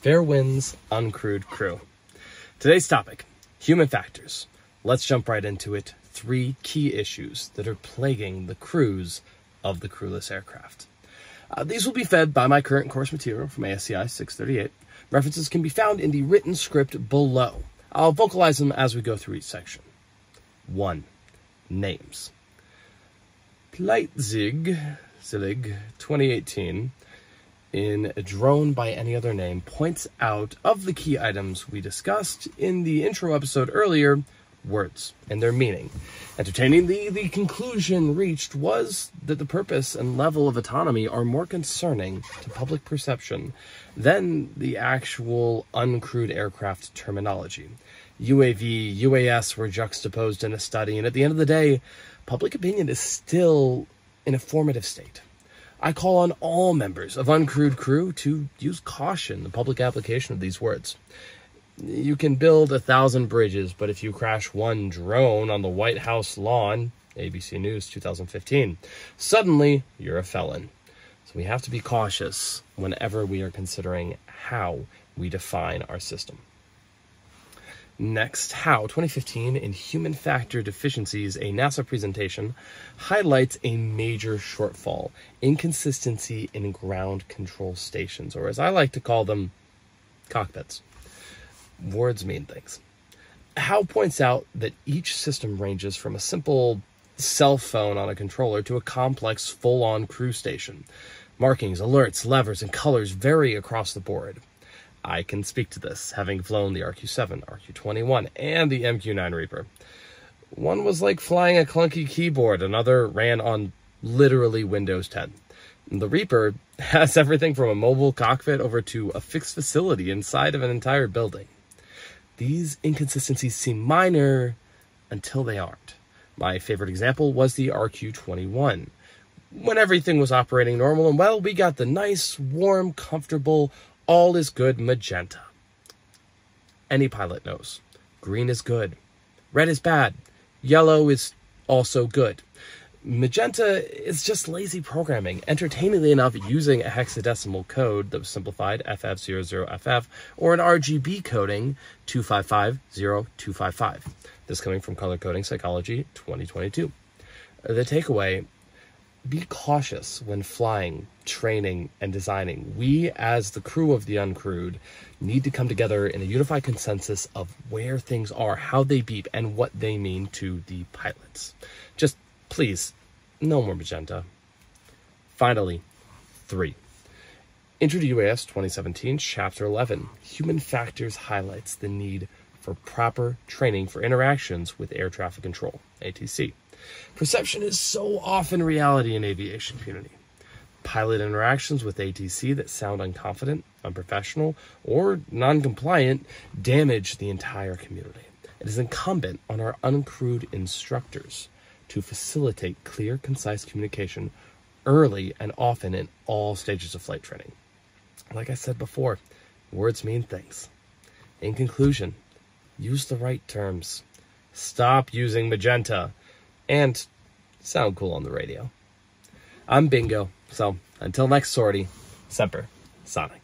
Fair winds, uncrewed crew. Today's topic, human factors. Let's jump right into it. 3 key issues that are plaguing the crews of the crewless aircraft. These will be fed by my current course material from ASCI 638. References can be found in the written script below. I'll vocalize them as we go through each section. 1. Names. Pylitzillig, 2018, in A Drone by Any Other Name, points out, of the key items we discussed in the intro episode earlier, words and their meaning. Entertaining, the conclusion reached was that the purpose and level of autonomy are more concerning to public perception than the actual uncrewed aircraft terminology. UAV, UAS were juxtaposed in a study, and at the end of the day, public opinion is still in a formative state. I call on all members of Uncrewed crew to use caution in the public application of these words. You can build 1,000 bridges, but if you crash one drone on the White House lawn, ABC News 2015, suddenly you're a felon. So we have to be cautious whenever we are considering how we define our system. Next, how 2015 in Human Factor Deficiencies, a NASA presentation, highlights a major shortfall, inconsistency in ground control stations, or as I like to call them, cockpits. Words mean things. How points out that each system ranges from a simple cell phone on a controller to a complex full-on crew station. Markings, alerts, levers, and colors vary across the board. I can speak to this, having flown the RQ-7, RQ-21, and the MQ-9 Reaper. One was like flying a clunky keyboard, another ran on literally Windows 10. The Reaper has everything from a mobile cockpit over to a fixed facility inside of an entire building. These inconsistencies seem minor until they aren't. My favorite example was the RQ-21. When everything was operating normal and well, we got the nice, warm, comfortable, all is good magenta. Any pilot knows. Green is good. Red is bad. Yellow is also good. Magenta is just lazy programming, entertainingly enough using a hexadecimal code that was simplified, FF00FF, or an RGB coding, 2550255. This coming from Color Coding Psychology 2022. The takeaway, be cautious when flying, training, and designing. We, as the crew of the Uncrewed, need to come together in a unified consensus of where things are, how they beep, and what they mean to the pilots. Just please, no more magenta. Finally, 3. Intro to UAS 2017, Chapter 11. Human Factors highlights the need for proper training for interactions with air traffic control, ATC. Perception is so often reality in aviation community. Pilot interactions with ATC that sound unconfident, unprofessional, or non-compliant damage the entire community. It is incumbent on our uncrewed instructors to facilitate clear, concise communication early and often in all stages of flight training. Like I said before, words mean things. In conclusion, use the right terms. Stop using magenta. And sound cool on the radio. I'm Bingo, so until next sortie, Semper Sonic.